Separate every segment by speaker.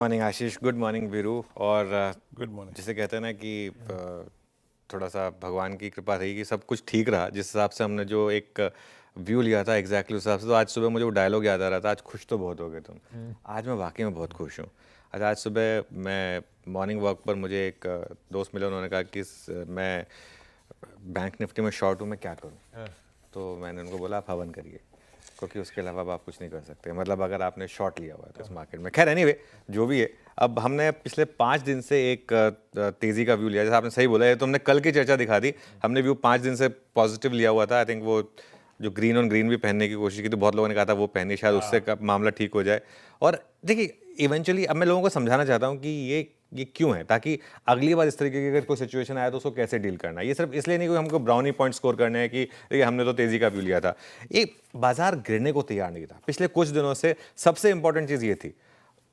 Speaker 1: Morning आशीष, good morning Veeru. और
Speaker 2: good morning.
Speaker 1: जिसे कहते हैं ना कि थोड़ा सा भगवान की कृपा रही कि सब कुछ ठीक रहा जिस हिसाब से हमने जो एक व्यू लिया था एग्जैक्टली उस हिसाब से। तो आज सुबह मुझे वो डायलॉग याद आ रहा था, आज खुश तो बहुत हो गए तुम। आज मैं वाकई में बहुत खुश हूँ। आज सुबह मैं मॉर्निंग वॉक पर मुझे एक दोस्त मिले, उन्होंने कहा कि मैं बैंक निफ्टी में शॉर्ट हूँ, मैं क्या करूँ। तो मैंने उनको बोला आप हवन करिए, क्योंकि उसके अलावा अब आप कुछ नहीं कर सकते। मतलब अगर आपने शॉर्ट लिया हुआ है तो इस मार्केट में, खैर एनीवे जो भी है। अब हमने पिछले 5 दिन से एक तेज़ी का व्यू लिया, जैसे आपने सही बोला है, तो हमने कल की चर्चा दिखा दी। हमने व्यू 5 दिन से पॉजिटिव लिया हुआ था। आई थिंक वो जो ग्रीन ऑन ग्रीन भी पहनने की कोशिश की, तो बहुत लोगों ने कहा था वो पहनी, शायद उससे मामला ठीक हो जाए। और देखिए इवेंचुअली अब मैं लोगों को समझाना चाहता हूँ कि ये क्यों है, ताकि अगली बार इस तरीके की अगर कोई सिचुएशन आया तो उसको कैसे डील करना है। ये सिर्फ इसलिए नहीं कि हमको ब्राउनी पॉइंट स्कोर करने हैं कि देखिए हमने तो तेजी का व्यू लिया था। ये बाजार गिरने को तैयार नहीं था पिछले कुछ दिनों से। सबसे इंपॉर्टेंट चीज ये थी,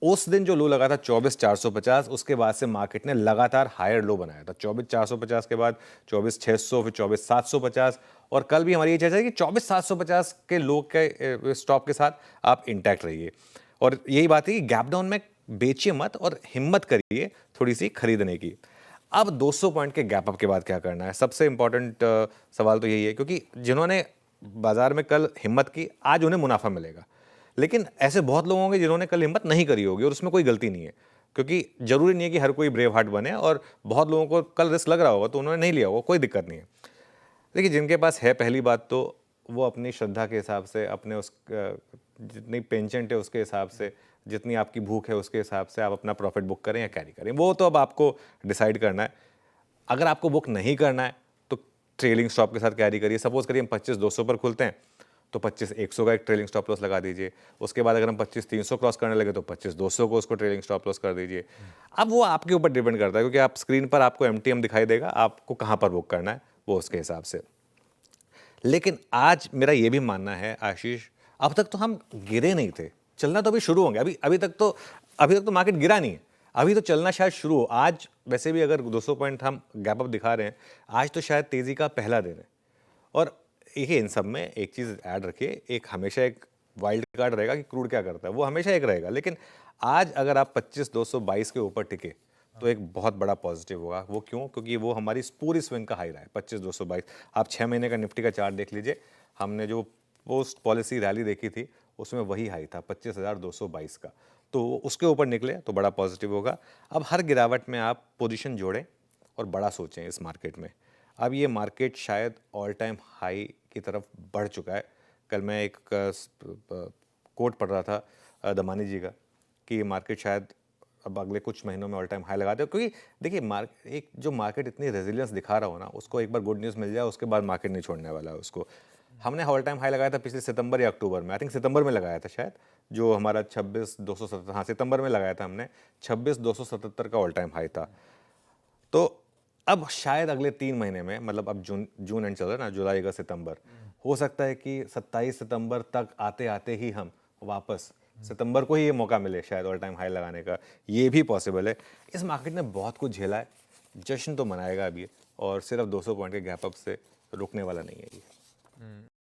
Speaker 1: उस दिन जो लो लगा था 24,450, उसके बाद से मार्केट ने लगातार हायर लो बनाया था। 24,450 के बाद 24,600, फिर 24,750, और कल भी हमारी ये चर्चा है कि 24,750 के लो के स्टॉप के साथ आप इंटैक्ट रहिए। और यही बात है कि गैप डाउन में बेचिए मत और हिम्मत करिए थोड़ी सी खरीदने की। अब 200 पॉइंट के गैप अप के बाद क्या करना है, सबसे इंपॉर्टेंट सवाल तो यही है, क्योंकि जिन्होंने बाजार में कल हिम्मत की आज उन्हें मुनाफा मिलेगा। लेकिन ऐसे बहुत लोग होंगे जिन्होंने कल हिम्मत नहीं करी होगी, और उसमें कोई गलती नहीं है, क्योंकि जरूरी नहीं है कि हर कोई ब्रेव हार्ट बने। और बहुत लोगों को कल रिस्क लग रहा होगा तो उन्होंने नहीं लिया होगा, कोई दिक्कत नहीं है। देखिए जिनके पास है, पहली बात तो वो अपनी श्रद्धा के हिसाब से, अपने उस जितनी पेंशेंट है उसके हिसाब से, जितनी आपकी भूख है उसके हिसाब से आप अपना प्रॉफिट बुक करें या कैरी करें, वो तो अब आपको डिसाइड करना है। अगर आपको बुक नहीं करना है तो ट्रेलिंग स्टॉप के साथ कैरी करिए। सपोज करिए हम 25,200 पर खुलते हैं तो 25,100 का एक ट्रेलिंग स्टॉप लॉस लगा दीजिए। उसके बाद अगर हम 25,300 क्रॉस करने लगे तो 25,200 को उसको ट्रेलिंग स्टॉप लॉस कर दीजिए। अब वो आपके ऊपर डिपेंड करता है, क्योंकि आप स्क्रीन पर आपको एमटीएम दिखाई देगा, आपको कहाँ पर बुक करना है वो उसके हिसाब से। लेकिन आज मेरा ये भी मानना है आशीष, अब तक तो हम गिरे नहीं थे, चलना तो अभी शुरू होंगे। अभी तक तो मार्केट गिरा नहीं है, अभी तो चलना शायद शुरू हो। आज वैसे भी अगर 200 पॉइंट हम गैप अप दिखा रहे हैं, आज तो शायद तेजी का पहला दिन है। और ये इन सब में एक चीज ऐड रखिए, एक हमेशा एक वाइल्ड कार्ड रहेगा कि क्रूड क्या करता है, वो हमेशा एक रहेगा। लेकिन आज अगर आप 25,222 के ऊपर टिके तो एक बहुत बड़ा पॉजिटिव होगा। वो क्यों? क्योंकि वो हमारी पूरी स्विंग का हाई रहा है 25,222। आप 6 महीने का निफ्टी का चार्ट देख लीजिए, हमने जो पोस्ट पॉलिसी रैली देखी थी उसमें वही हाई था 25,222 का। तो उसके ऊपर निकले तो बड़ा पॉजिटिव होगा। अब हर गिरावट में आप पोजीशन जोड़ें और बड़ा सोचें इस मार्केट में। अब ये मार्केट शायद ऑल टाइम हाई की तरफ बढ़ चुका है। कल मैं एक कोट पढ़ रहा था दमानी जी का, कि मार्केट शायद अब अगले कुछ महीनों में ऑल टाइम हाई लगा दे। क्योंकि देखिए एक जो मार्केट इतनी रेजिलियंस दिखा रहा हो ना, उसको एक बार गुड न्यूज़ मिल जाए उसके बाद मार्केट नहीं छोड़ने वाला है उसको। हमने ऑल टाइम हाई लगाया था पिछले सितंबर या अक्टूबर में, आई थिंक सितंबर में लगाया था शायद, जो हमारा 26,277, हाँ सितंबर में लगाया था हमने, 26,277 का ऑल टाइम हाई था। तो अब शायद अगले 3 महीने में, मतलब अब जून एंड चल रहा है ना, जुलाई अगस्त सितंबर, हो सकता है कि 27 सितंबर तक आते आते ही हम वापस सितंबर को ही ये मौका मिले शायद ऑल टाइम हाई लगाने का। ये भी पॉसिबल है। इस मार्केट ने बहुत कुछ झेला है, जश्न तो मनाएगा अभी, और सिर्फ 200 पॉइंट के गैप अप से रुकने वाला नहीं है ये।